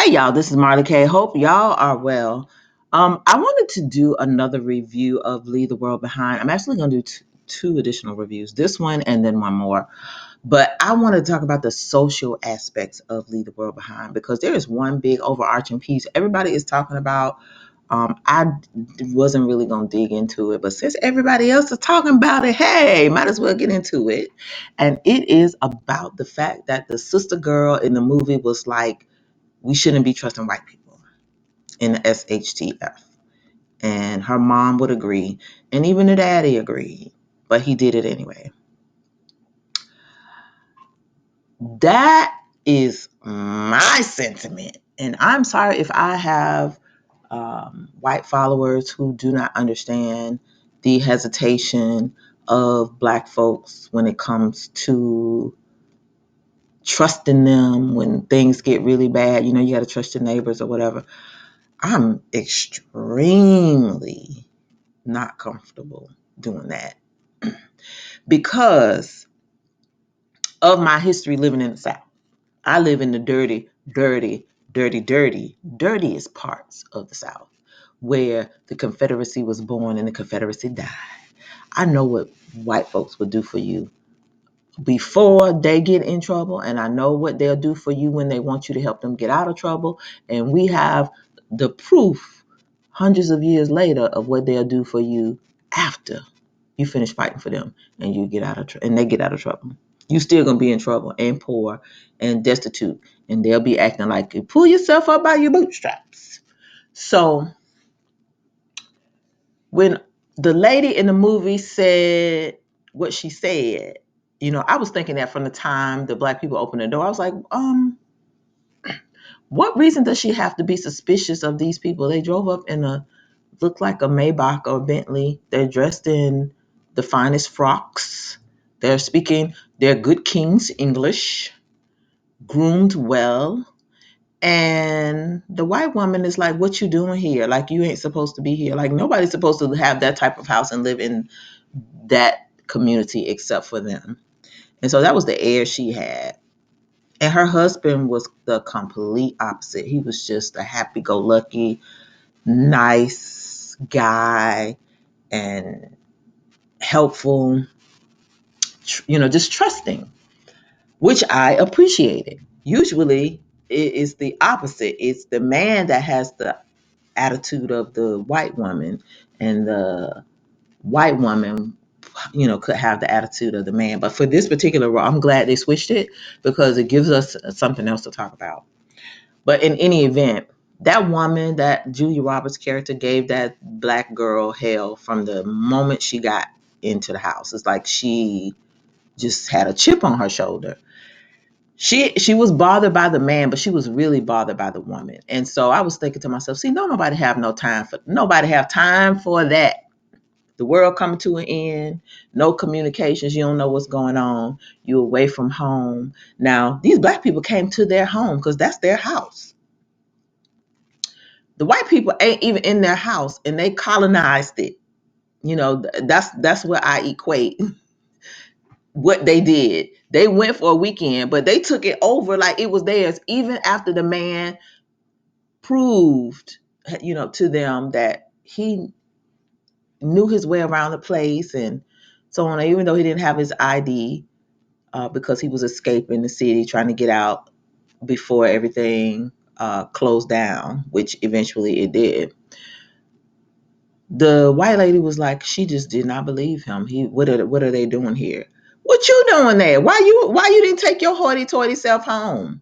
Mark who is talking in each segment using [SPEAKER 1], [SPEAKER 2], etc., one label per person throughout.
[SPEAKER 1] Hey y'all, this is Marley K. Hope y'all are well. I wanted to do another review of Leave the World Behind. I'm actually going to do two additional reviews, this one and then one more. But I want to talk about the social aspects of Leave the World Behind because there is one big overarching piece everybody is talking about. I wasn't really going to dig into it, but since everybody else is talking about it, hey, might as well get into it. And it is about the fact that the sister girl in the movie was like, we shouldn't be trusting white people in the SHTF. And her mom would agree. And even the daddy agreed. But he did it anyway. That is my sentiment. And I'm sorry if I have white followers who do not understand the hesitation of black folks when it comes to trusting them when things get really bad. You know, you got to trust your neighbors or whatever. I'm extremely not comfortable doing that because of my history living in the South. I live in the dirtiest parts of the South where the Confederacy was born and the Confederacy died. I know what white folks would do for you before they get in trouble, and I know what they'll do for you when they want you to help them get out of trouble. And we have the proof hundreds of years later of what they'll do for you after you finish fighting for them and you get out of and they get out of trouble. You still gonna be in trouble and poor and destitute, and they'll be acting like you pull yourself up by your bootstraps. So when the lady in the movie said what she said, you know, I was thinking that from the time the black people opened the door. I was like, what reason does she have to be suspicious of these people? They drove up in a looked like a Maybach or a Bentley. They're dressed in the finest frocks. They're speaking their good King's English, groomed well. And the white woman is like, what you doing here? Like, you ain't supposed to be here. Like, nobody's supposed to have that type of house and live in that community except for them. And so that was the air she had. And her husband was the complete opposite. He was just a happy-go-lucky, nice guy and helpful, you know, just trusting, which I appreciated. Usually it is the opposite. It's the man that has the attitude of the white woman, and the white woman, you know, could have the attitude of the man. But for this particular role, I'm glad they switched it because it gives us something else to talk about. But in any event, that woman, that Julia Roberts character, gave that black girl hell from the moment she got into the house. It's like she just had a chip on her shoulder. She was bothered by the man, but she was really bothered by the woman. And so I was thinking to myself, see, nobody have time for that. The world coming to an end, no communications, you don't know what's going on, you're away from home. Now, these black people came to their home because that's their house. The white people ain't even in their house and they colonized it. You know, that's what I equate what they did. They went for a weekend, but they took it over like it was theirs, even after the man proved, you know, to them that he knew his way around the place and so on. Even though he didn't have his ID, because he was escaping the city, trying to get out before everything closed down, which eventually it did. The white lady was like, she just did not believe him. What are they doing here? What you doing there? Why you didn't take your hoity-toity self home?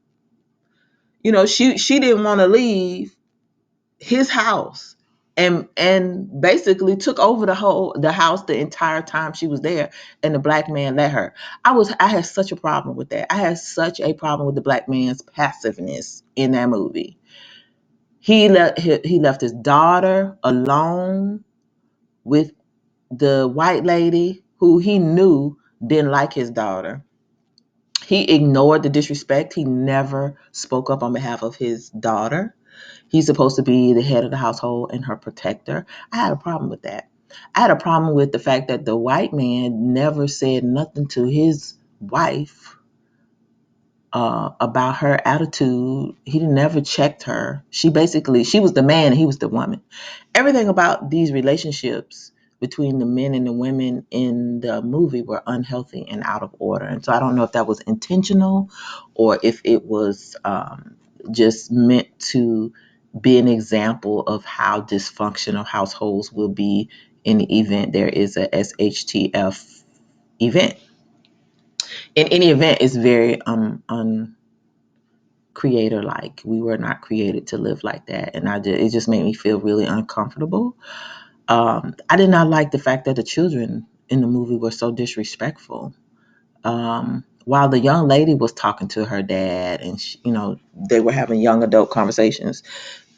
[SPEAKER 1] You know, she didn't want to leave his house and basically took over the house the entire time she was there, and the black man let her. I had such a problem with that. I had such a problem with the black man's passiveness in that movie. He left his daughter alone with the white lady who he knew didn't like his daughter. He ignored the disrespect. He never spoke up on behalf of his daughter. He's supposed to be the head of the household and her protector. I had a problem with that. I had a problem with the fact that the white man never said nothing to his wife about her attitude. He never checked her. She was the man and he was the woman. Everything about these relationships between the men and the women in the movie were unhealthy and out of order. And so I don't know if that was intentional or if it was just meant to be an example of how dysfunctional households will be in the event there is a SHTF event. In any event, it's very creator like. We were not created to live like that, and it just made me feel really uncomfortable. I did not like the fact that the children in the movie were so disrespectful. While the young lady was talking to her dad, and they were having young adult conversations,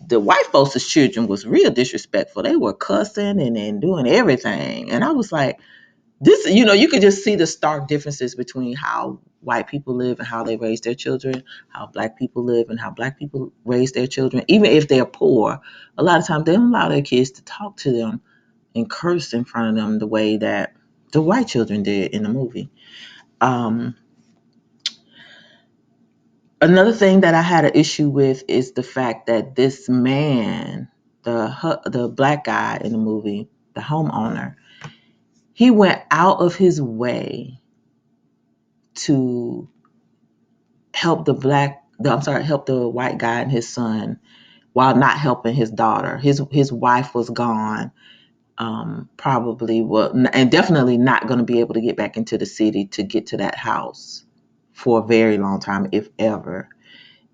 [SPEAKER 1] the white folks' children was real disrespectful. They were cussing and doing everything, and I was like, this, you could just see the stark differences between how white people live and how they raise their children, how black people live and how black people raise their children. Even if they're poor, a lot of times they don't allow their kids to talk to them and curse in front of them the way that the white children did in the movie. Another thing that I had an issue with is the fact that this man, the black guy in the movie, the homeowner, he went out of his way to help the white guy and his son while not helping his daughter. His wife was gone, probably, well, and definitely not going to be able to get back into the city to get to that house for a very long time, if ever.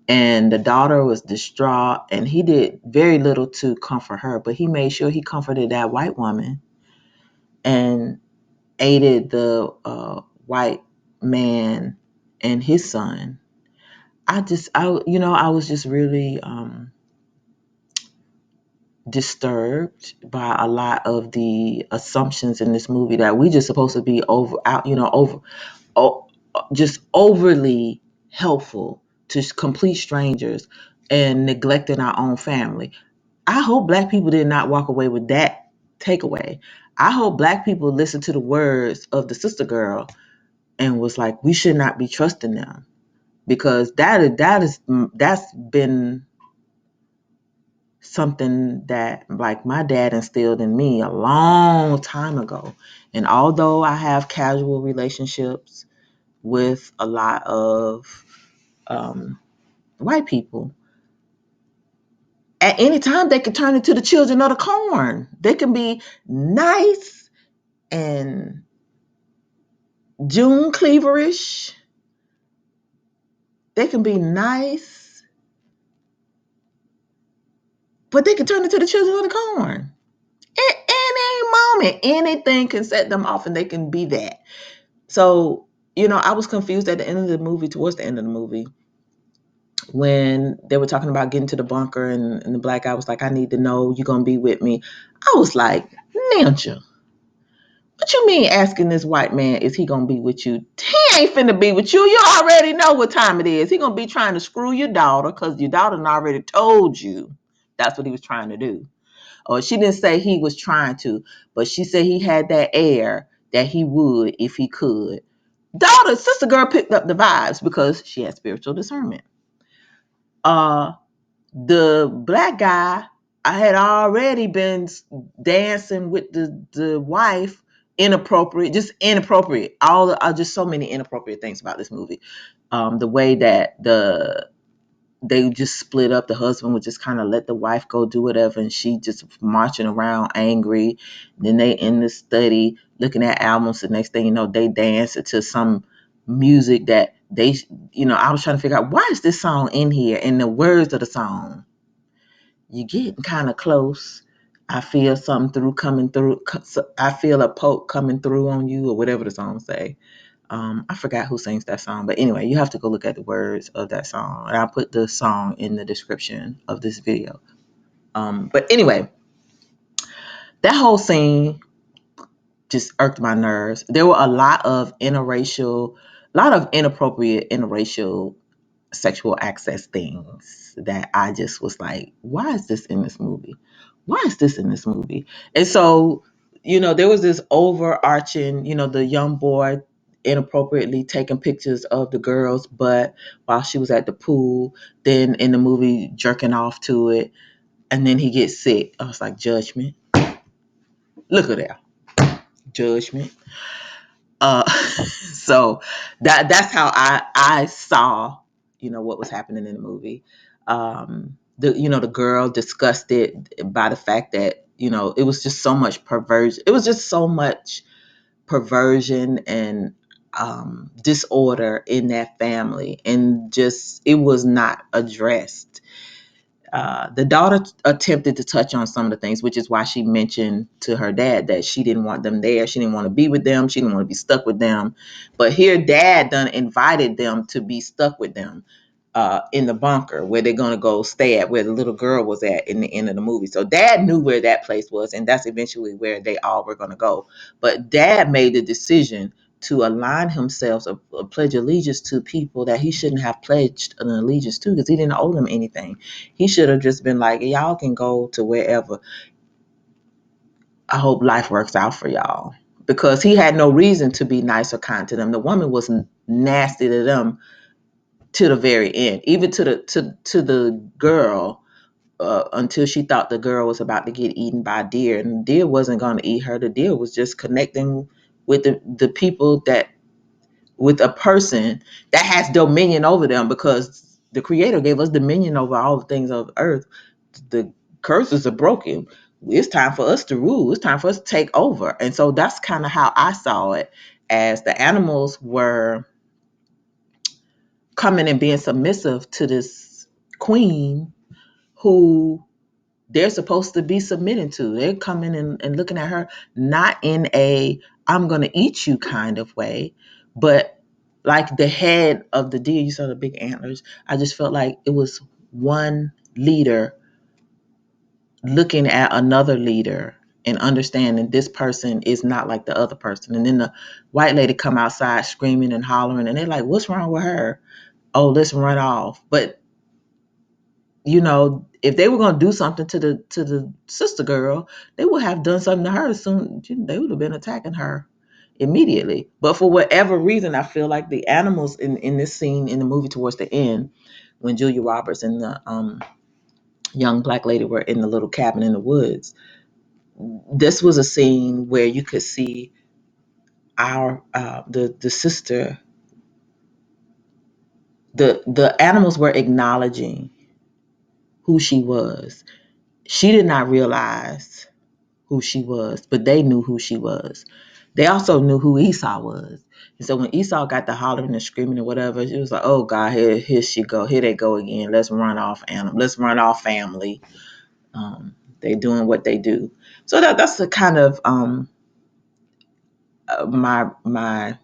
[SPEAKER 1] And the daughter was distraught, and he did very little to comfort her, but he made sure he comforted that white woman and aided the white man and his son. I was just really disturbed by a lot of the assumptions in this movie that we just supposed to be o- just overly helpful to complete strangers and neglecting our own family. I hope black people did not walk away with that takeaway. I hope black people listened to the words of the sister girl and was like, we should not be trusting them, because that's been something that, like, my dad instilled in me a long time ago. And although I have casual relationships with a lot of white people, at any time they can turn into the children of the corn. They can be nice and June cleaverish. They can be nice, but they can turn into the children of the corn. At any moment, anything can set them off and they can be that. So, I was confused at the end of the movie, towards the end of the movie, when they were talking about getting to the bunker, and the black guy was like, I need to know you're going to be with me. I was like, Ninja, what you mean asking this white man, is he going to be with you? He ain't finna be with you. You already know what time it is. He going to be trying to screw your daughter because your daughter already told you that's what he was trying to do. Or she didn't say he was trying to, but she said he had that air that he would if he could. Sister girl picked up the vibes because she had spiritual discernment. The black guy, I had already been dancing with the wife, inappropriate. Just so many inappropriate things about this movie. The way that they just split up. The husband would just kind of let the wife go do whatever, and she just marching around angry. Then they in the study looking at albums. The next thing you know, they dance to some music that I was trying to figure out, why is this song in here? And the words of the song, you getting kind of close. I feel something coming through. I feel a poke coming through on you, or whatever the song say. I forgot who sings that song, but anyway, you have to go look at the words of that song, and I'll put the song in the description of this video. But anyway, that whole scene just irked my nerves. There were a lot of inappropriate interracial sexual access things that I just was like, why is this in this movie? Why is this in this movie? And so, there was this overarching, the young boy, inappropriately taking pictures of the girl's butt while she was at the pool, then in the movie jerking off to it, and then he gets sick. I was like, judgment. Look at that. Judgment. So that's how I saw, what was happening in the movie. The girl disgusted by the fact that, it was just so much perversion. It was just so much perversion and disorder in that family, and just it was not addressed. The daughter attempted to touch on some of the things, which is why she mentioned to her dad that she didn't want them there. She didn't want to be with them. She didn't want to be stuck with them. But here, dad done invited them to be stuck with them in the bunker where they're going to go stay at, where the little girl was at in the end of the movie. So dad knew where that place was, and that's eventually where they all were going to go. But dad made the decision to align himself, pledge allegiance to people that he shouldn't have pledged an allegiance to, because he didn't owe them anything. He should have just been like, y'all can go to wherever. I hope life works out for y'all. Because he had no reason to be nice or kind to them. The woman was nasty to them to the very end, even to the girl, until she thought the girl was about to get eaten by a deer, and the deer wasn't going to eat her. The deer was just connecting with the people, that with a person that has dominion over them, because the creator gave us dominion over all the things of earth. The curses are broken. It's time for us to rule. It's time for us to take over. And so that's kind of how I saw it, as the animals were coming and being submissive to this queen who they're supposed to be submitting to. They're coming and looking at her not in a I'm going to eat you kind of way, but like the head of the deer, you saw the big antlers. I just felt like it was one leader looking at another leader and understanding this person is not like the other person. And then the white lady come outside screaming and hollering, and they're like, what's wrong with her? Oh, let's run off. But if they were going to do something to the sister girl, they would have done something to her soon. They would have been attacking her immediately. But for whatever reason, I feel like the animals in this scene in the movie towards the end, when Julia Roberts and the young black lady were in the little cabin in the woods, this was a scene where you could see our the sister, the animals were acknowledging who she was. She did not realize who she was, but they knew who she was. They also knew who Esau was. And so when Esau got the hollering and screaming and whatever, it was like, oh God, here she go. Here they go again. Let's run off animal. Let's run off family. They doing what they do. So that's the kind of my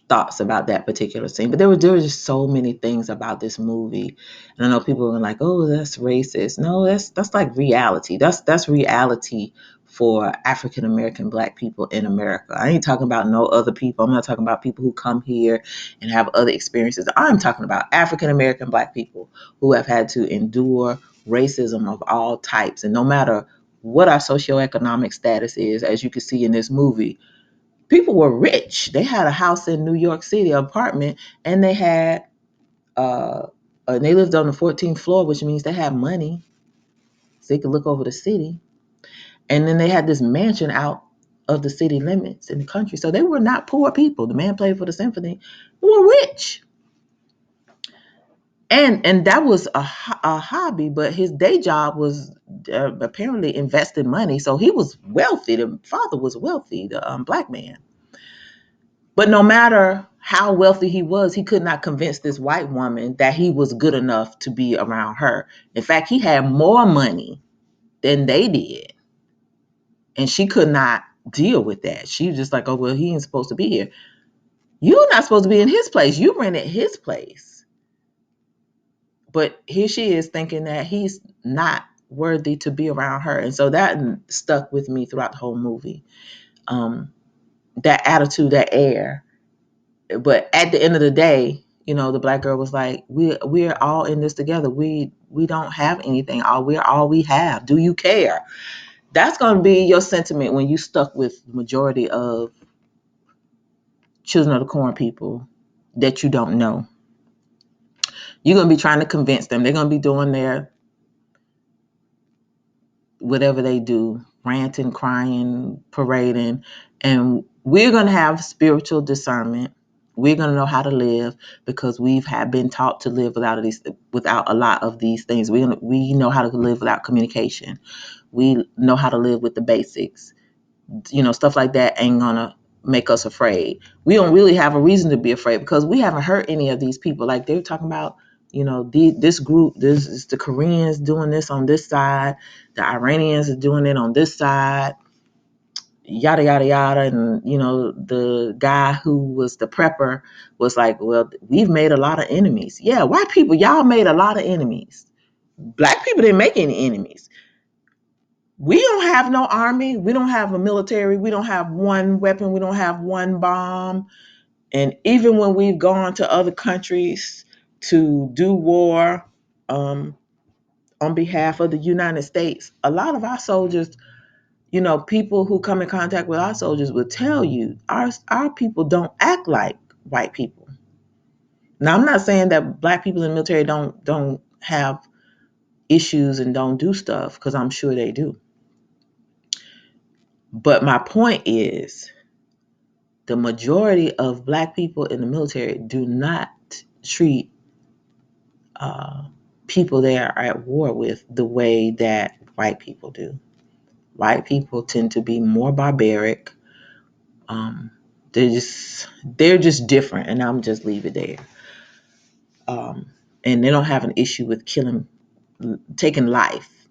[SPEAKER 1] thoughts about that particular scene. But there were just so many things about this movie. And I know people were like, oh, that's racist. No, that's like reality. That's reality for African American black people in America. I ain't talking about no other people. I'm not talking about people who come here and have other experiences. I'm talking about African American black people who have had to endure racism of all types. And no matter what our socioeconomic status is, as you can see in this movie, people were rich. They had a house in New York City, an apartment, and they had they lived on the 14th floor, which means they had money, so they could look over the city. And then they had this mansion out of the city limits in the country, so they were not poor people. The man played for the symphony. They were rich, and that was a hobby, but his day job was apparently investing money. So he was wealthy. The father was wealthy, the black man. But no matter how wealthy he was, he could not convince this white woman that he was good enough to be around her. In fact, he had more money than they did. And she could not deal with that. She was just like, oh, well, he ain't supposed to be here. You're not supposed to be in his place. You rented his place. But here she is thinking that he's not worthy to be around her. And so that stuck with me throughout the whole movie. That attitude, that air. But at the end of the day, the black girl was like, we're all in this together. We don't have anything. We're all we have. Do you care? That's going to be your sentiment when you stuck with the majority of children of the corn people that you don't know. You're going to be trying to convince them. They're going to be doing their whatever they do, ranting, crying, parading, and we're going to have spiritual discernment. We're going to know how to live because been taught to live without a lot of these things. We know how to live without communication. We know how to live with the basics. Stuff like that ain't gonna make us afraid. We don't really have a reason to be afraid because we haven't hurt any of these people. Like they're talking about, this group, this is the Koreans doing this on this side, the Iranians are doing it on this side, yada yada yada. And the guy who was the prepper was like, well, we've made a lot of enemies. Yeah, white people, y'all made a lot of enemies. Black people didn't make any enemies. We don't have no army. We don't have a military. We don't have one weapon. We don't have one bomb. And even when we've gone to other countries to do war on behalf of the United States, a lot of our soldiers, people who come in contact with our soldiers will tell you our people don't act like white people. Now, I'm not saying that black people in the military don't have issues and don't do stuff, because I'm sure they do. But my point is, the majority of black people in the military do not treat people they are at war with the way that white people do. White people tend to be more barbaric. They're just different, and I'm just leave it there. And they don't have an issue with taking life.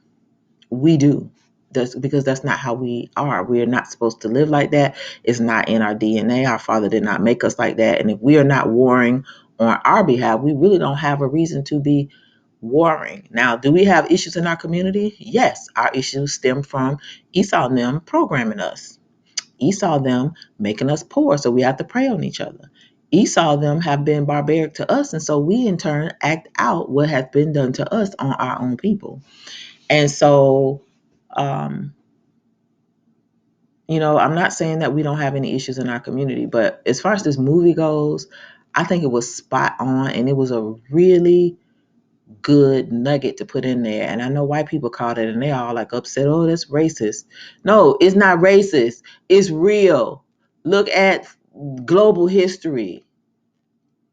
[SPEAKER 1] We do. That's because that's not how we are. We are not supposed to live like that. It's not in our DNA. Our Father did not make us like that. And if we are not warring on our behalf, we really don't have a reason to be warring. Now, do we have issues in our community? Yes, our issues stem from Esau and them programming us. Esau them making us poor, so we have to prey on each other. Esau them have been barbaric to us, and so we in turn act out what has been done to us on our own people. And so, I'm not saying that we don't have any issues in our community, but as far as this movie goes, I think it was spot on, and it was a really good nugget to put in there. And I know white people caught it and they all like upset, oh, that's racist. No, it's not racist. It's real. Look at global history.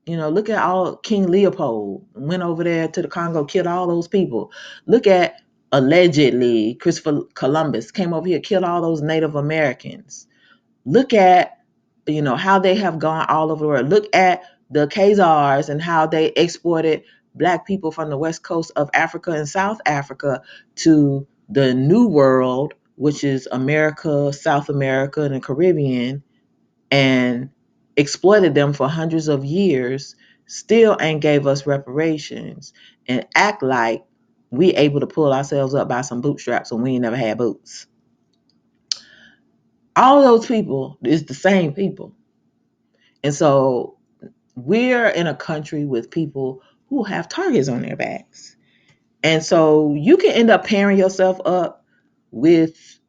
[SPEAKER 1] Look at all King Leopold went over there to the Congo, killed all those people. Look at allegedly Christopher Columbus came over here, killed all those Native Americans. Look at how they have gone all over the world. Look at the Khazars and how they exported black people from the west coast of Africa and South Africa to the New World, which is America, South America, and the Caribbean, and exploited them for hundreds of years, still ain't gave us reparations, and act like we able to pull ourselves up by some bootstraps when we ain't never had boots. All those people is the same people. And so we're in a country with people who have targets on their backs. And so you can end up pairing yourself up with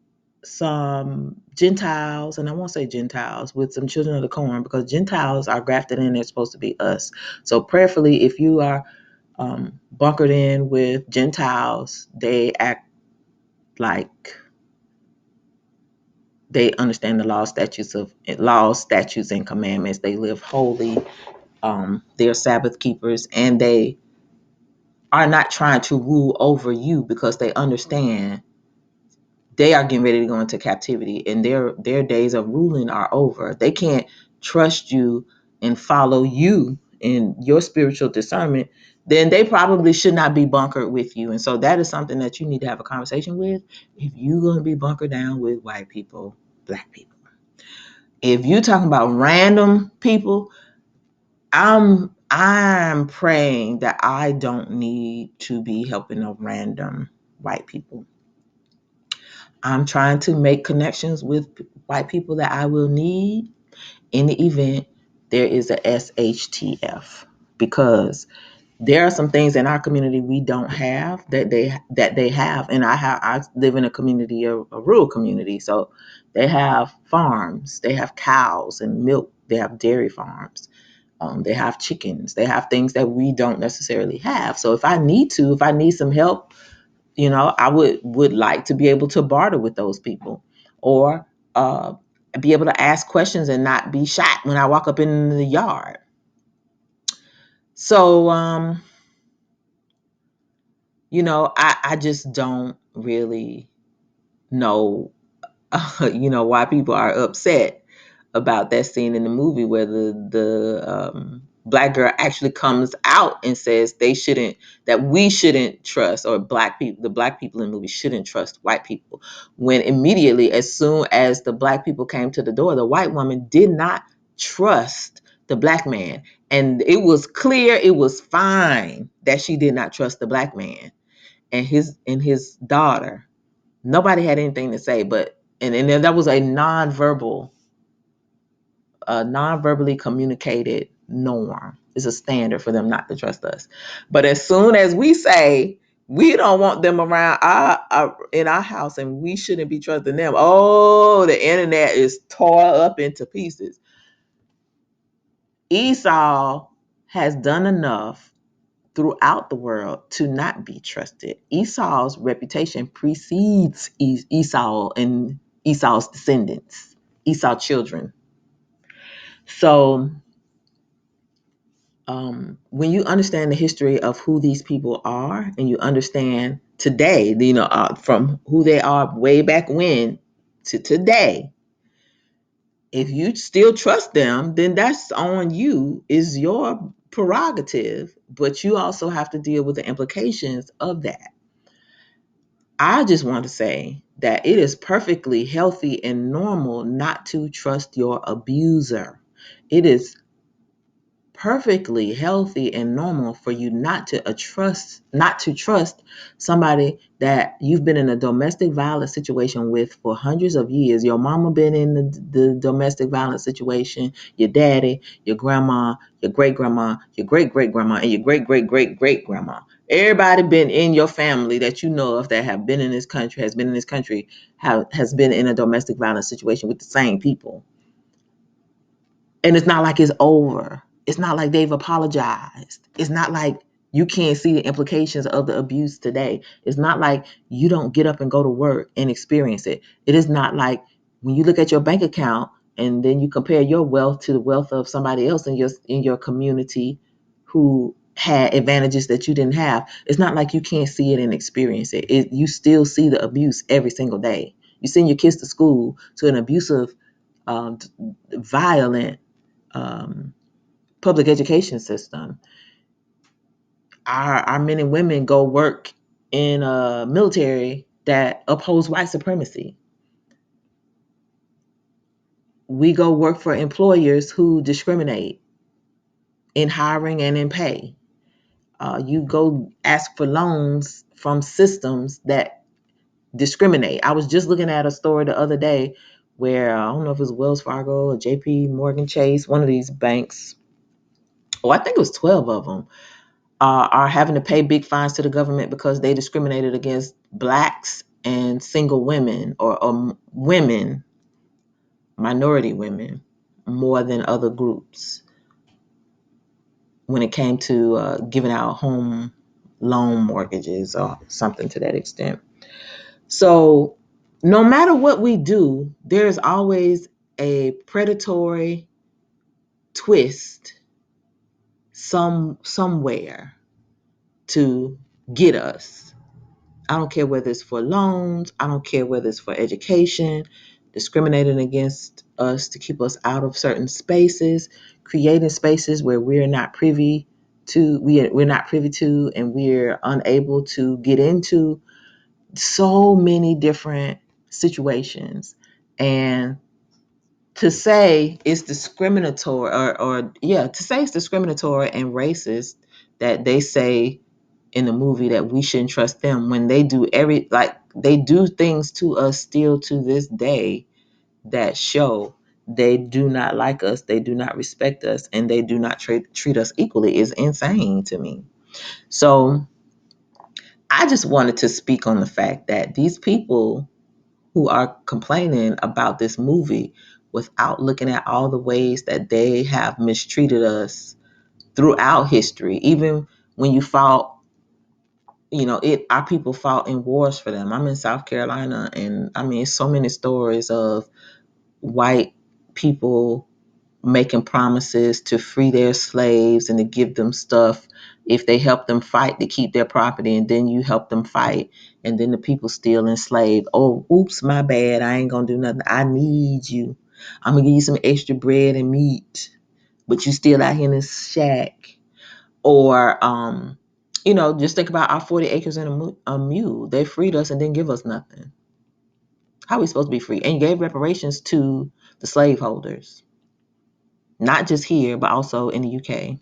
[SPEAKER 1] some Gentiles, and I won't say Gentiles, with some children of the corn, because Gentiles are grafted in, they're supposed to be us. So prayerfully, if you are bunkered in with Gentiles, they act like they understand the laws, statutes, and commandments. They live holy. They're Sabbath keepers, and they are not trying to rule over you because they understand they are getting ready to go into captivity, and their days of ruling are over. They can't trust you and follow you in your spiritual discernment. Then they probably should not be bunkered with you. And so that is something that you need to have a conversation with if you're going to be bunkered down with white people, black people. If you're talking about random people, I'm praying that I don't need to be helping no random white people. I'm trying to make connections with white people that I will need in the event there is a SHTF, because there are some things in our community we don't have that they have. And I live in a community, a rural community, so they have farms, they have cows and milk They have dairy farms. They have chickens. They have things that we don't necessarily have. So if I need some help, I would like to be able to barter with those people, or uh, be able to ask questions and not be shot when I walk up in the yard. So, I just don't really know, why people are upset about that scene in the movie where the black girl actually comes out and says that we shouldn't trust, or the black people in the movie shouldn't trust white people, when immediately, as soon as the black people came to the door, the white woman did not trust the black man, and it was clear, it was fine that she did not trust the black man and his daughter. Nobody had anything to say, but and then that was non-verbally communicated norm. It's a standard for them not to trust us. But as soon as we say we don't want them around in our house and we shouldn't be trusting them, oh, the internet is tore up into pieces. Esau has done enough throughout the world to not be trusted. Esau's reputation precedes Esau and Esau's descendants, Esau's children. So when you understand the history of who these people are, and you understand today, from who they are way back when to today, if you still trust them, then that's on you, is your prerogative, but you also have to deal with the implications of that. I just want to say that it is perfectly healthy and normal not to trust your abuser. It is perfectly healthy and normal for you not to trust somebody that you've been in a domestic violence situation with for hundreds of years. Your mama been in the domestic violence situation, your daddy, your grandma, your great grandma, your great great grandma, and your great great great great grandma. Everybody been in your family that you know of that has been in this country, has been in a domestic violence situation with the same people. And it's not like it's over. It's not like they've apologized. It's not like you can't see the implications of the abuse today. It's not like you don't get up and go to work and experience it. It is not like when you look at your bank account and then you compare your wealth to the wealth of somebody else in your community who had advantages that you didn't have. It's not like you can't see it and experience it. You still see the abuse every single day. You send your kids to school to an abusive, um, violent, public education system. Our men and women go work in a military that upholds white supremacy. We go work for employers who discriminate in hiring and in pay. You go ask for loans from systems that discriminate. I was just looking at a story the other day where I don't know if it was Wells Fargo or JP Morgan Chase, one of these banks, I think it was 12 of them, are having to pay big fines to the government because they discriminated against blacks and single women, or women, minority women, more than other groups when it came to giving out home loan mortgages or something to that extent. So no matter what we do, there's always a predatory twist somewhere to get us. I don't care whether it's for loans. I don't care whether it's for education, discriminating against us to keep us out of certain spaces, creating spaces where we're not privy to, we're not privy to, and we're unable to get into. So many different situations. And to say it's discriminatory, to say it's discriminatory and racist that they say in the movie that we shouldn't trust them, when they do they do things to us still to this day that show they do not like us, they do not respect us, and they do not treat us equally, is insane to me. So I just wanted to speak on the fact that these people who are complaining about this movie without looking at all the ways that they have mistreated us throughout history. Even when you fought, our people fought in wars for them. I'm in South Carolina, and I mean, so many stories of white people making promises to free their slaves and to give them stuff if they help them fight to keep their property, and then you help them fight, and then the people still enslaved. Oh, oops, my bad. I ain't gonna do nothing. I need you. I'm gonna give you some extra bread and meat, but you still out here in this shack. Or, just think about our 40 acres and a mule. They freed us and didn't give us nothing. How are we supposed to be free? And you gave reparations to the slaveholders, not just here, but also in the UK,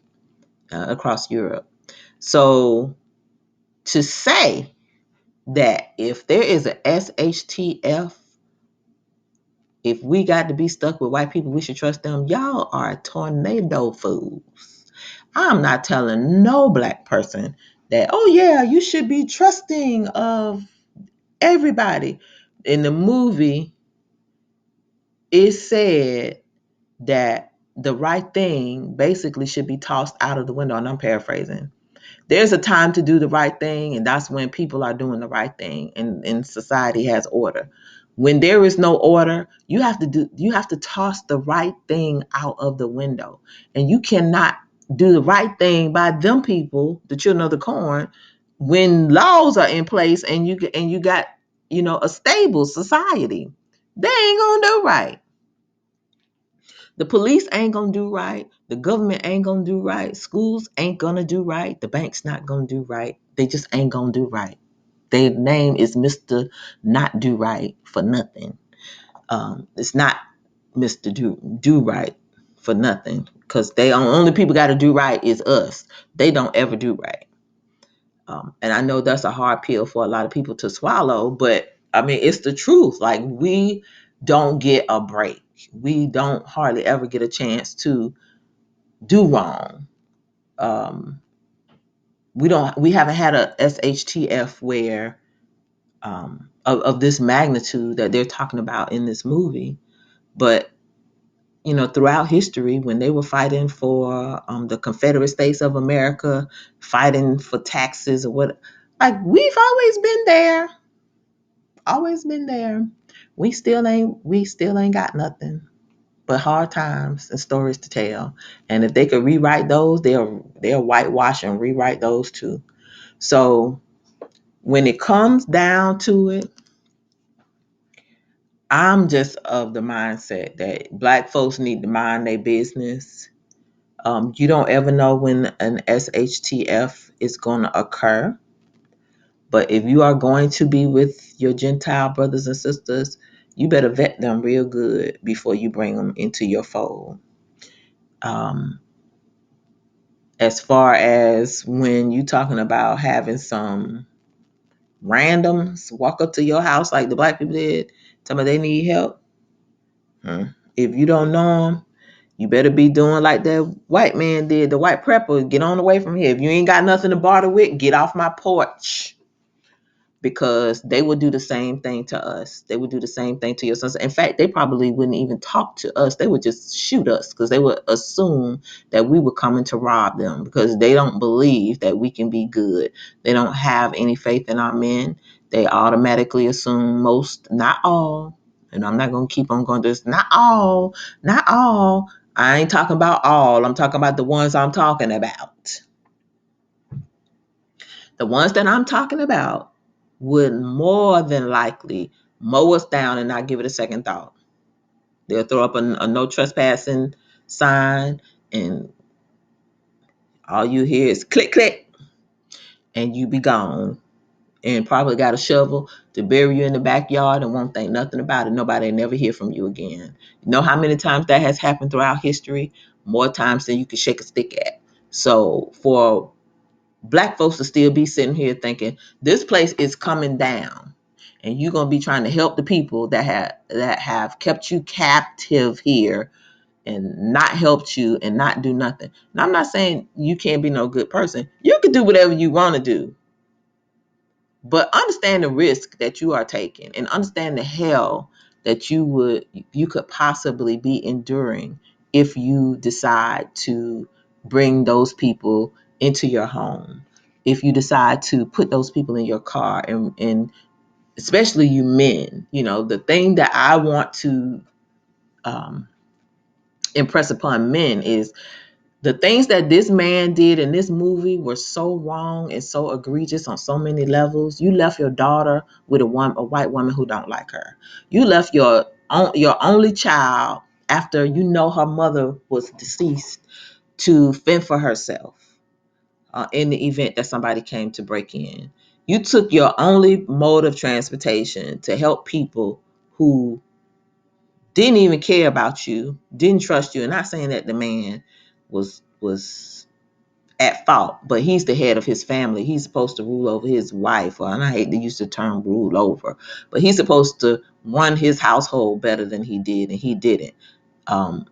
[SPEAKER 1] across Europe. So to say that if there is a SHTF, if we got to be stuck with white people, we should trust them, y'all are tornado fools. I'm not telling no black person that, oh yeah, you should be trusting of everybody. In the movie, it said that the right thing basically should be tossed out of the window, and I'm paraphrasing. There's a time to do the right thing, and that's when people are doing the right thing, and society has order. When there is no order, you have to toss the right thing out of the window. And you cannot do the right thing by them people, the children of the corn, when laws are in place and you got, a stable society. They ain't gonna do right. The police ain't gonna do right. The government ain't gonna do right. Schools ain't gonna do right. The bank's not gonna do right. They just ain't gonna do right. Their name is Mr. Not Do Right for nothing. It's not Mr. Do Right for nothing, because they only people got to do right is us. They don't ever do right. And I know that's a hard pill for a lot of people to swallow, but I mean, it's the truth. Like, we don't get a break. We don't hardly ever get a chance to do wrong. We haven't had a SHTF where of this magnitude that they're talking about in this movie. But throughout history, when they were fighting for the Confederate States of America, fighting for taxes or what, like, we've always been there. We still ain't got nothing but hard times and stories to tell. And if they could rewrite those, they'll whitewash and rewrite those too. So when it comes down to it, I'm just of the mindset that black folks need to mind their business. You don't ever know when an SHTF is going to occur. But if you are going to be with your Gentile brothers and sisters, you better vet them real good before you bring them into your fold. As far as when you talking about having some randoms walk up to your house like the black people did, tell me they need help. If you don't know them, you better be doing like that white man did, the white prepper. Get on away from here. If you ain't got nothing to barter with, get off my porch. Because they would do the same thing to us. They would do the same thing to your sons. In fact, they probably wouldn't even talk to us. They would just shoot us because they would assume that we were coming to rob them, because they don't believe that we can be good. They don't have any faith in our men. They automatically assume most, not all, and I'm not going to keep on going to this, not all. I ain't talking about all. I'm talking about the ones I'm talking about. The ones that I'm talking about would more than likely mow us down and not give it a second thought. They'll throw up a no trespassing sign, and all you hear is click, click, and you be gone. And probably got a shovel to bury you in the backyard and won't think nothing about it. Nobody will never hear from you again. You know how many times that has happened throughout history? More times than you can shake a stick at. So for black folks to still be sitting here thinking this place is coming down, and you're going to be trying to help the people that have kept you captive here and not helped you and not do nothing. And I'm not saying you can't be no good person. You can do whatever you want to do, but understand the risk that you are taking and understand the hell that you could possibly be enduring if you decide to bring those people into your home, if you decide to put those people in your car, and especially you men. The thing that I want to um, impress upon men is the things that this man did in this movie were so wrong and so egregious on so many levels. You left your daughter with a white woman who don't like her. You left your only child after her mother was deceased to fend for herself in the event that somebody came to break in. You took your only mode of transportation to help people who didn't even care about you, didn't trust you. And not saying that the man was at fault, but he's the head of his family. He's supposed to rule over his wife, and I hate to use the term rule over, but he's supposed to run his household better than he did, and he didn't. There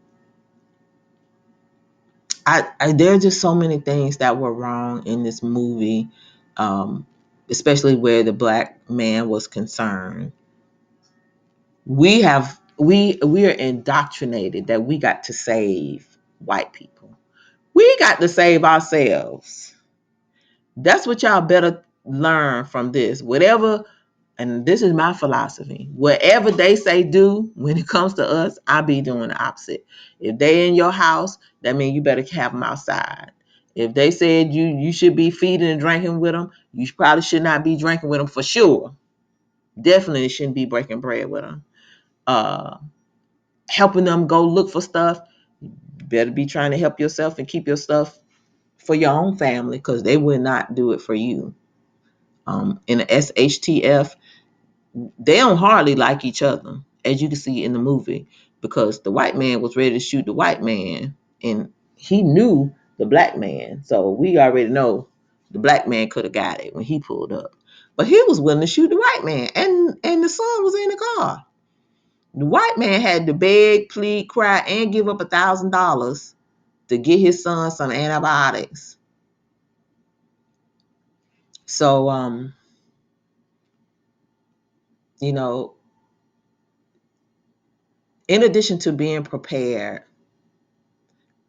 [SPEAKER 1] are just so many things that were wrong in this movie, especially where the black man was concerned. We are indoctrinated that we got to save white people. We got to save ourselves. That's what y'all better learn from this. Whatever, and this is my philosophy. Whatever they say do when it comes to us, I be doing the opposite. If they in your house, that means you better have them outside. If they said you should be feeding and drinking with them, you probably should not be drinking with them for sure. Definitely shouldn't be breaking bread with them. Helping them go look for stuff, you better be trying to help yourself and keep your stuff for your own family, because they will not do it for you. In the SHTF, they don't hardly like each other, as you can see in the movie, because the white man was ready to shoot the white man, and he knew the black man. So we already know the black man could have got it when he pulled up. But he was willing to shoot the white man, and the son was in the car. The white man had to beg, plead, cry, and give up $1,000 to get his son some antibiotics. So, in addition to being prepared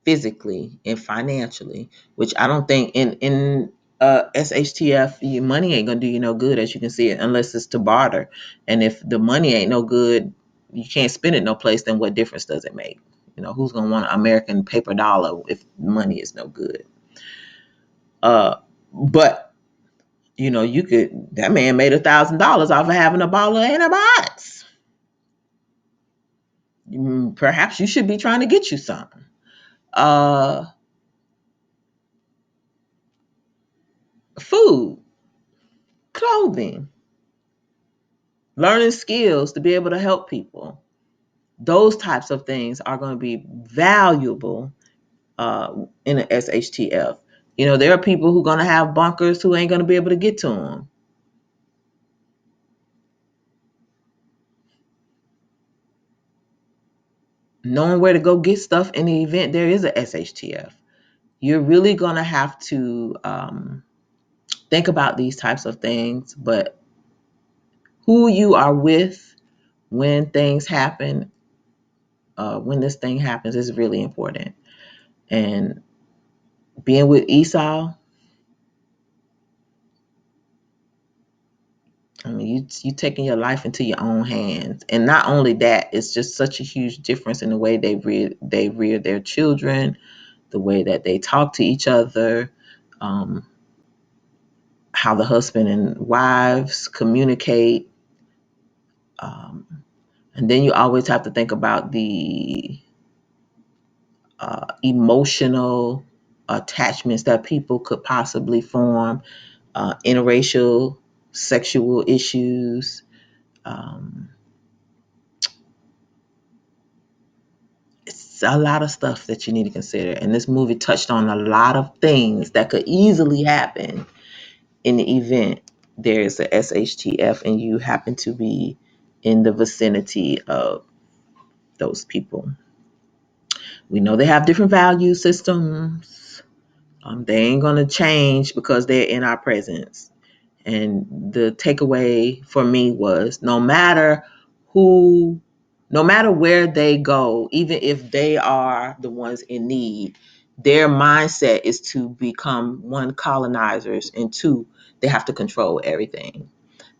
[SPEAKER 1] physically and financially, which I don't think in SHTF, your money ain't gonna do you no good, as you can see, unless it's to barter. And if the money ain't no good, you can't spend it no place, then what difference does it make? Who's gonna want an American paper dollar if money is no good? But that man made $1,000 off of having a bottle of antibiotics. Perhaps you should be trying to get you some. Food, clothing, learning skills to be able to help people. Those types of things are going to be valuable in an SHTF. There are people who are going to have bunkers who ain't going to be able to get to them. Knowing where to go get stuff in the event there is a SHTF. You're really going to have to think about these types of things, but who you are with when things happen, when this thing happens, is really important. And being with Esau, I mean, you taking your life into your own hands. And not only that, it's just such a huge difference in the way they rear their children, the way that they talk to each other, how the husband and wives communicate. And then you always have to think about the emotional attachments that people could possibly form, interracial sexual issues. It's a lot of stuff that you need to consider. And this movie touched on a lot of things that could easily happen in the event there's a SHTF and you happen to be in the vicinity of those people. We know they have different value systems. They ain't going to change because they're in our presence. And the takeaway for me was, no matter who No matter where they go, even if they are the ones in need, their mindset is to become, one, colonizers, and two, they have to control everything.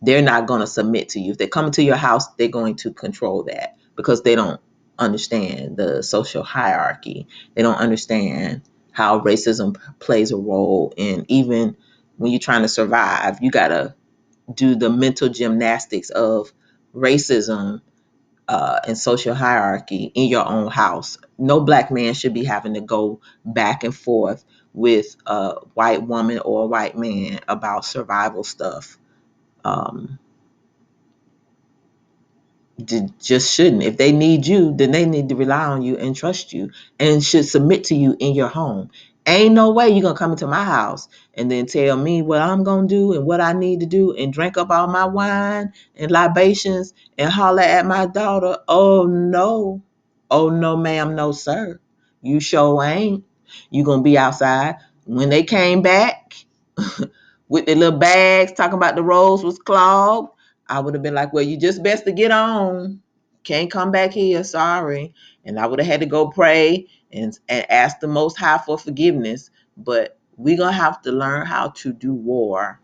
[SPEAKER 1] They're not going to submit to you. If they come into your house, they're going to control that because they don't understand the social hierarchy. They don't understand how racism plays a role in, even when you're trying to survive, you got to do the mental gymnastics of racism and social hierarchy in your own house. No black man should be having to go back and forth with a white woman or a white man about survival stuff. Um, just shouldn't. If they need you, then they need to rely on you and trust you and should submit to you in your home. Ain't no way you're gonna come into my house and then tell me what I'm gonna do and what I need to do and drink up all my wine and libations and holler at my daughter. Oh no. Oh no, ma'am, no sir. You sure ain't. You gonna be outside. When they came back with their little bags talking about the roads was clogged, I would have been like, well, you just best to get on. Can't come back here, sorry. And I would have had to go pray and ask the Most High for forgiveness. But we're going to have to learn how to do war.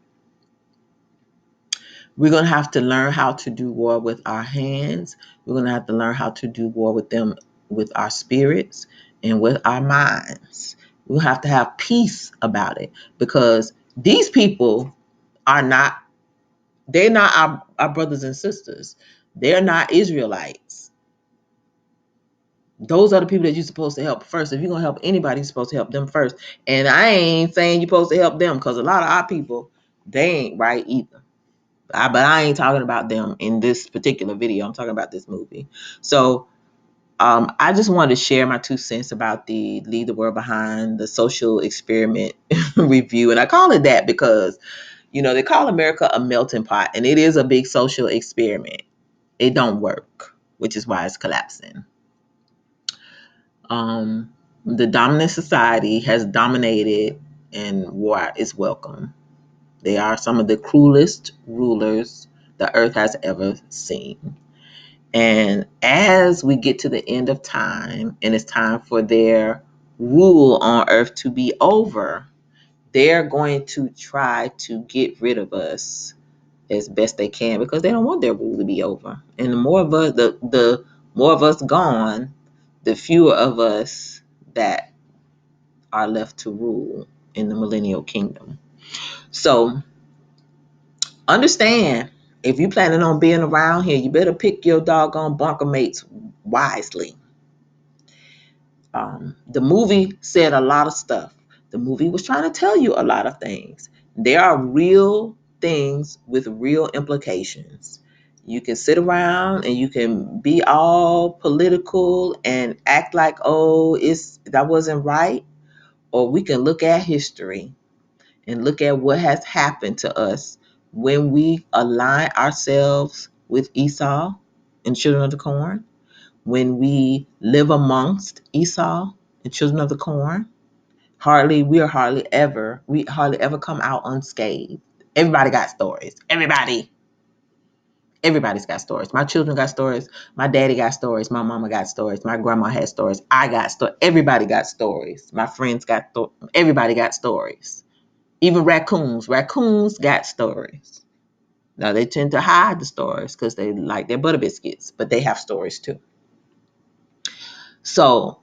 [SPEAKER 1] We're going to have to learn how to do war with our hands. We're going to have to learn how to do war with them, with our spirits and with our minds. We'll have to have peace about it because these people are not, they're not our brothers and sisters. They're not Israelites. Those are the people that you're supposed to help first. If you're gonna help anybody, you're supposed to help them first. And I ain't saying you're supposed to help them because a lot of our people, they ain't right either. But I ain't talking about them in this particular video. I'm talking about this movie. So I just wanted to share my 2 cents about the Leave the World Behind, the social experiment review. And I call it that because, they call America a melting pot, and it is a big social experiment. It don't work, which is why it's collapsing. The dominant society has dominated, and war is welcome. They are some of the cruelest rulers the earth has ever seen. And as we get to the end of time and it's time for their rule on earth to be over, they're going to try to get rid of us as best they can because they don't want their rule to be over. And the more of us, the more of us gone, the fewer of us that are left to rule in the millennial kingdom. So understand, if you're planning on being around here, you better pick your doggone bunker mates wisely. The movie said a lot of stuff. The movie was trying to tell you a lot of things. There are real things with real implications. You can sit around and you can be all political and act like, oh, that wasn't right. Or we can look at history and look at what has happened to us when we align ourselves with Esau and children of the corn, when we live amongst Esau and children of the corn. We hardly ever come out unscathed. Everybody got stories. Everybody's got stories. My children got stories. My daddy got stories. My mama got stories. My grandma had stories. I got stories. Everybody got stories. My friends got stories. Everybody got stories. Even raccoons. Raccoons got stories. Now they tend to hide the stories because they like their butter biscuits, but they have stories too. So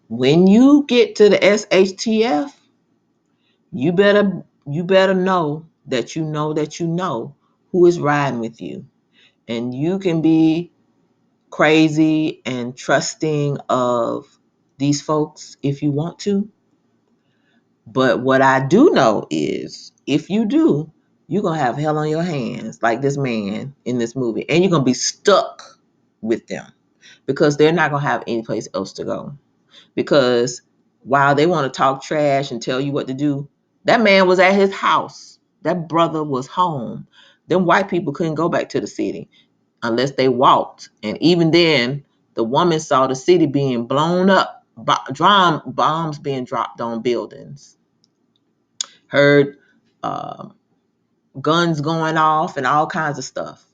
[SPEAKER 1] when you get to the SHTF, you better know who is riding with you. And you can be crazy and trusting of these folks if you want to. But what I do know is if you do, you're going to have hell on your hands like this man in this movie. And you're going to be stuck with them because they're not going to have any place else to go. Because while they want to talk trash and tell you what to do, that man was at his house. That brother was home. Them white people couldn't go back to the city unless they walked. And even then, the woman saw the city being blown up, bombs being dropped on buildings. Heard guns going off and all kinds of stuff.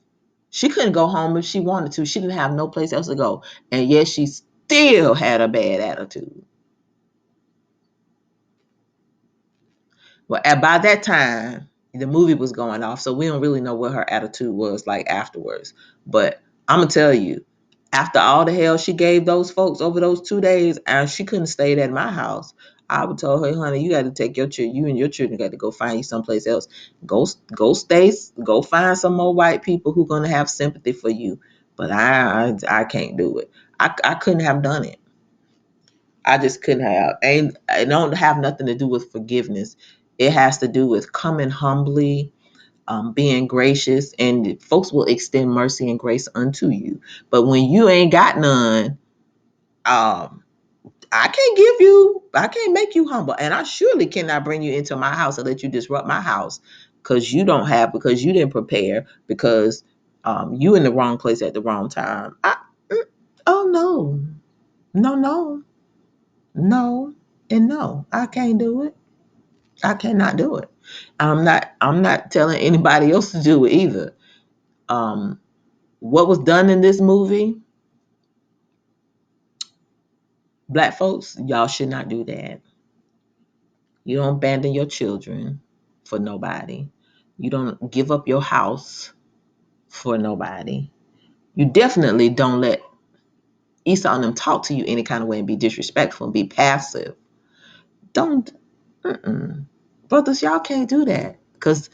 [SPEAKER 1] She couldn't go home if she wanted to. She didn't have no place else to go. And yet she still had a bad attitude. Well, by that time, the movie was going off, so we don't really know what her attitude was like afterwards. But I'm gonna tell you, after all the hell she gave those folks over those 2 days, and she couldn't stay at my house, I would tell her, honey, you got to take your children. You and your children got to go find you someplace else. Go find some more white people who gonna have sympathy for you. But I can't do it. I couldn't have done it. I just couldn't have. And it don't have nothing to do with forgiveness. It has to do with coming humbly, being gracious, and folks will extend mercy and grace unto you. But when you ain't got none, um, I can't make you humble. And I surely cannot bring you into my house and let you disrupt my house because because you didn't prepare, because you in the wrong place at the wrong time. Oh no, no, no, and no. I can't do it. I cannot do it. I'm not telling anybody else to do it either. Um, what was done in this movie, black folks, y'all should not do that. You don't abandon your children for nobody. You don't give up your house for nobody. You definitely don't let Esau and them talk to you any kind of way and be disrespectful and be passive. Don't, brothers, y'all can't do that because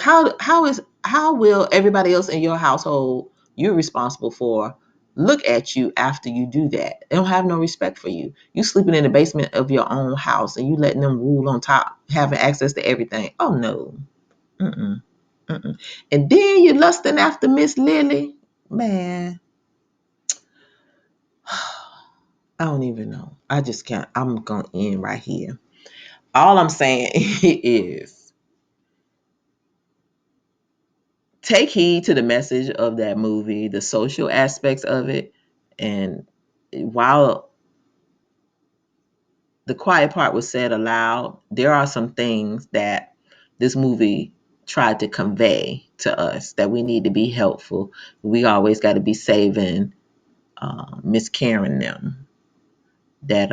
[SPEAKER 1] how will everybody else in your household you're responsible for look at you after you do that? They don't have no respect for you. You sleeping in the basement of your own house and you letting them rule on top, having access to everything. Oh no, mm-mm, mm-mm. And then you lusting after Miss Lily, man. I don't even know. I just can't. I'm gonna end right here. All I'm saying is take heed to the message of that movie, the social aspects of it. And while the quiet part was said aloud, there are some things that this movie tried to convey to us that we need to be helpful. We always got to be saving Miss Karen them. That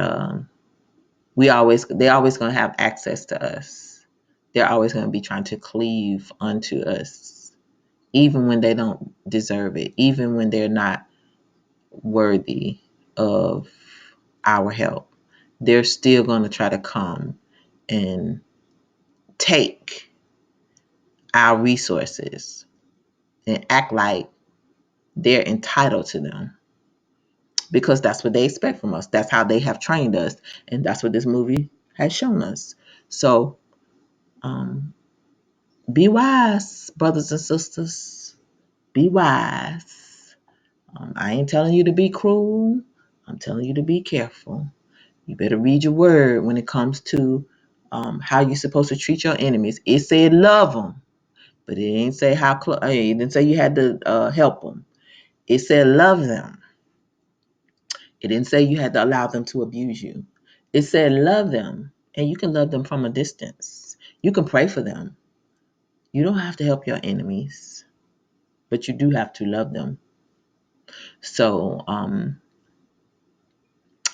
[SPEAKER 1] they always gonna have access to us. They're always gonna be trying to cleave unto us, even when they don't deserve it, even when they're not worthy of our help. They're still going to try to come and take our resources and act like they're entitled to them because that's what they expect from us. That's how they have trained us. And that's what this movie has shown us. So um, be wise, brothers and sisters. Be wise. I ain't telling you to be cruel. I'm telling you to be careful. You better read your word when it comes to how you're supposed to treat your enemies. It said love them, but it didn't say how close. It didn't say you had to help them. It said love them. It didn't say you had to allow them to abuse you. It said love them, and you can love them from a distance. You can pray for them. You don't have to help your enemies, but you do have to love them. So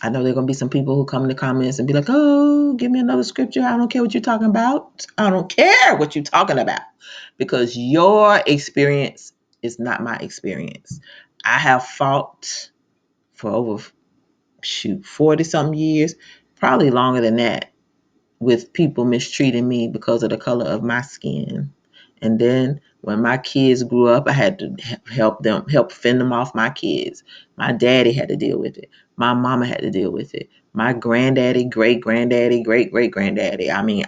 [SPEAKER 1] I know there are going to be some people who come in the comments and be like, oh, give me another scripture. I don't care what you're talking about. I don't care what you're talking about because your experience is not my experience. I have fought for over, 40 something years, probably longer than that, with people mistreating me because of the color of my skin. And then when my kids grew up, I had to help fend them off my kids. My daddy had to deal with it. My mama had to deal with it. My granddaddy, great granddaddy, great granddaddy. I mean,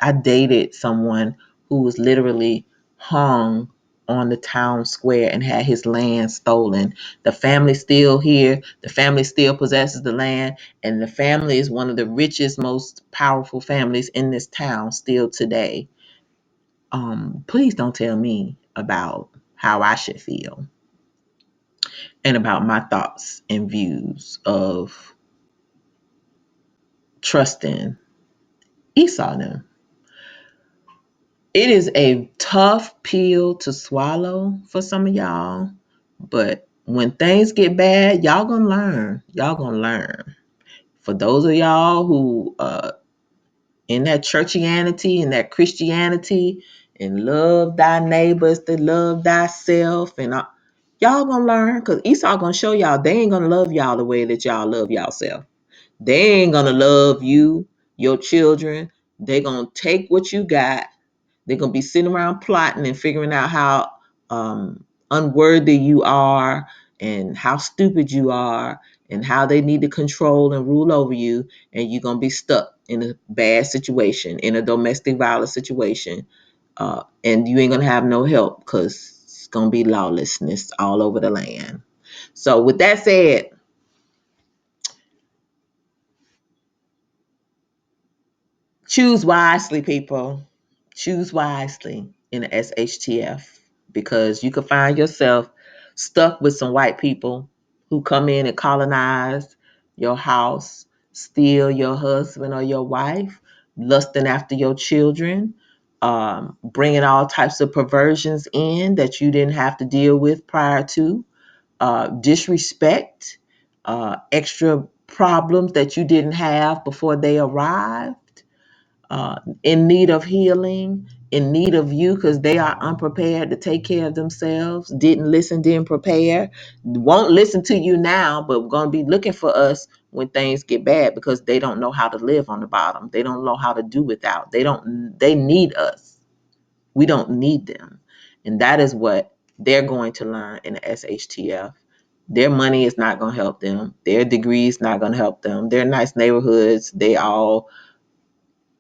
[SPEAKER 1] I dated someone who was literally hung on the town square and had his land stolen. The family's still here. The family still possesses the land, and the family is one of the richest, most powerful families in this town still today. Please don't tell me about how I should feel and about my thoughts and views of trusting Esau them. It is a tough pill to swallow for some of y'all, but when things get bad, y'all gonna learn. Y'all gonna learn. For those of y'all who in that churchianity and that Christianity and love thy neighbors to love thyself and y'all gonna learn, because Esau gonna show y'all they ain't gonna love y'all the way that y'all love yourself. They ain't gonna love you, your children. They gonna take what you got. They're gonna be sitting around plotting and figuring out how unworthy you are and how stupid you are and how they need to control and rule over you, and you're gonna be stuck in a bad situation, in a domestic violence situation, and you ain't gonna have no help because it's gonna be lawlessness all over the land. So with that said, choose wisely, people. Choose wisely in the SHTF, because you could find yourself stuck with some white people who come in and colonize your house, steal your husband or your wife, lusting after your children, bringing all types of perversions in that you didn't have to deal with prior to, disrespect, extra problems that you didn't have before they arrived, in need of healing, in need of you because they are unprepared to take care of themselves, didn't listen, didn't prepare, won't listen to you now, but going to be looking for us when things get bad because they don't know how to live on the bottom. They don't know how to do without. They need us. We don't need them. And that is what they're going to learn in the SHTF. Their money is not going to help them. Their degree is not going to help them. Their nice neighborhoods, they all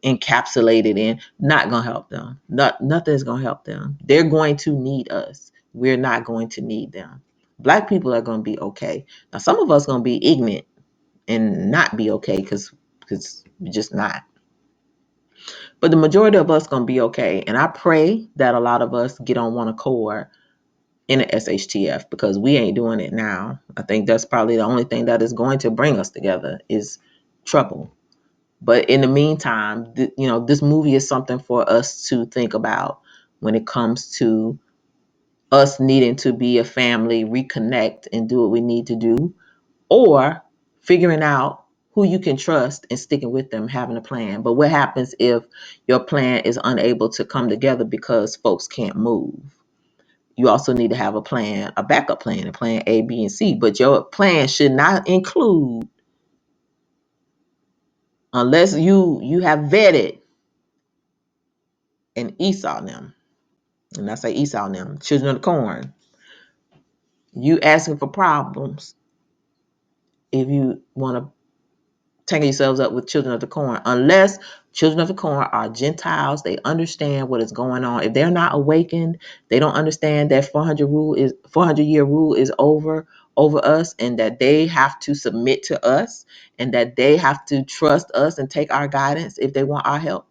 [SPEAKER 1] encapsulated in, not gonna help them. Nothing's gonna help them. They're going to need us. We're not going to need them. Black people are gonna be okay. Now some of us gonna be ignorant and not be okay because we're just not. But the majority of us gonna be okay. And I pray that a lot of us get on one accord in the SHTF, because we ain't doing it now. I think that's probably the only thing that is going to bring us together is trouble. But in the meantime, this movie is something for us to think about when it comes to us needing to be a family, reconnect, and do what we need to do, or figuring out who you can trust and sticking with them, having a plan. But what happens if your plan is unable to come together because folks can't move? You also need to have a plan, a backup plan, a plan A, B, and C. But your plan should not include, unless you have vetted and Esau them. And I say Esau them, children of the corn. You asking for problems if you want to tangle yourselves up with children of the corn. Unless children of the corn are Gentiles, they understand what is going on. If they're not awakened, they don't understand that 400-year rule is over us, and that they have to submit to us, and that they have to trust us and take our guidance if they want our help.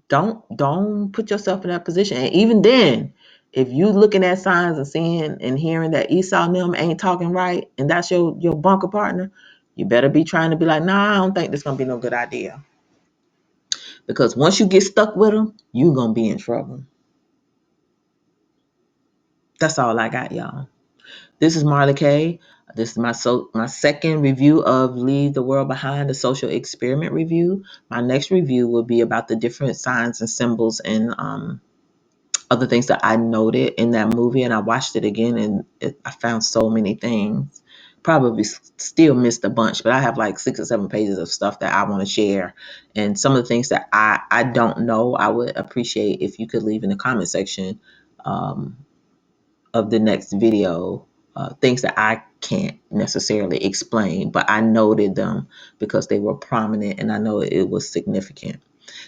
[SPEAKER 1] Don't put yourself in that position. And even then, if you looking at signs and seeing and hearing that Esau and them ain't talking right, and that's your bunker partner, you better be trying to be like, nah, I don't think this gonna be no good idea. Because once you get stuck with them, you gonna be in trouble. That's all I got, y'all. This is Marla Kay. This is my second review of Leave the World Behind, the social experiment review. My next review will be about the different signs and symbols and other things that I noted in that movie, and I watched it again, and I found so many things. Probably still missed a bunch, but I have like 6 or 7 pages of stuff that I want to share. And some of the things that I don't know, I would appreciate if you could leave in the comment section of the next video. Things that I can't necessarily explain, but I noted them because they were prominent and I know it was significant.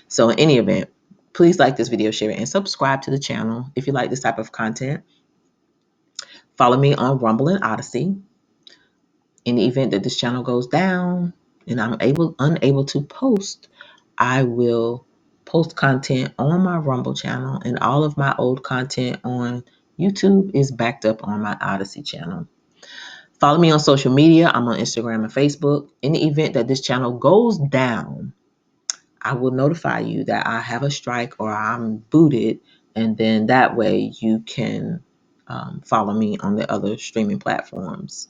[SPEAKER 1] So in any event, please like this video, share it, and subscribe to the channel if you like this type of content. Follow me on Rumble and Odyssey. In the event that this channel goes down and I'm unable to post, I will post content on my Rumble channel, and all of my old content on YouTube is backed up on my Odyssey channel. Follow me on social media. I'm on Instagram and Facebook. In the event that this channel goes down, I will notify you that I have a strike or I'm booted, and then that way you can follow me on the other streaming platforms.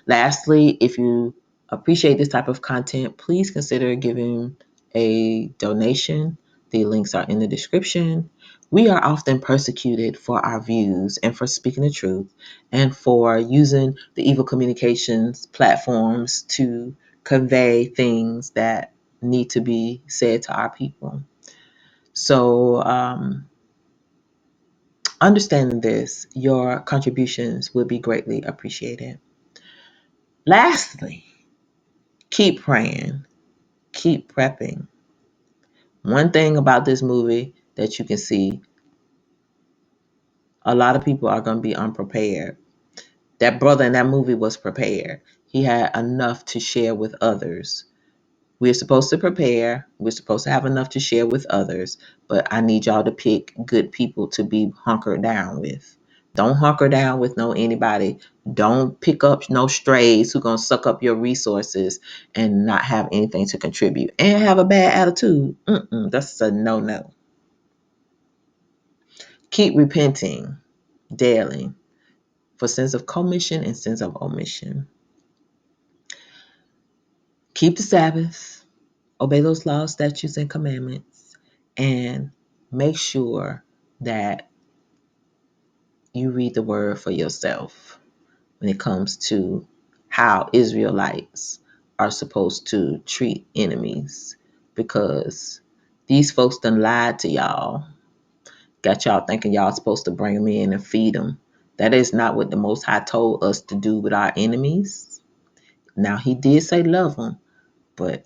[SPEAKER 1] Lastly, if you appreciate this type of content, please consider giving a donation. The links are in the description. We are often persecuted for our views and for speaking the truth and for using the evil communications platforms to convey things that need to be said to our people. So, understanding this, your contributions will be greatly appreciated. Lastly, keep praying, keep prepping. One thing about this movie that you can see, a lot of people are going to be unprepared. That brother in that movie was prepared. He had enough to share with others. We're supposed to prepare. We're supposed to have enough to share with others. But I need y'all to pick good people to be hunkered down with. Don't hunker down with no anybody. Don't pick up no strays who gonna suck up your resources and not have anything to contribute and have a bad attitude. That's a no. Keep repenting daily for sins of commission and sins of omission. Keep the Sabbath. Obey those laws, statutes, and commandments, and make sure that you read the word for yourself when it comes to how Israelites are supposed to treat enemies, because these folks done lied to y'all, got y'all thinking y'all supposed to bring them in and feed them. That is not what the Most High told us to do with our enemies. Now, he did say love them, but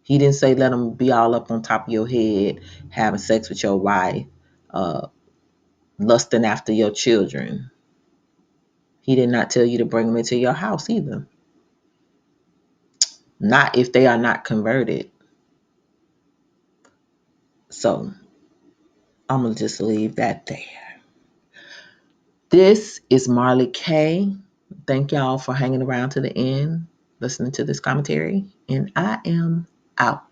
[SPEAKER 1] he didn't say let them be all up on top of your head, having sex with your wife, uh, lusting after your children. He did not tell you to bring them into your house either. Not if they are not converted. So I'm going to just leave that there. This is Marley K. Thank y'all for hanging around to the end, listening to this commentary. And I am out.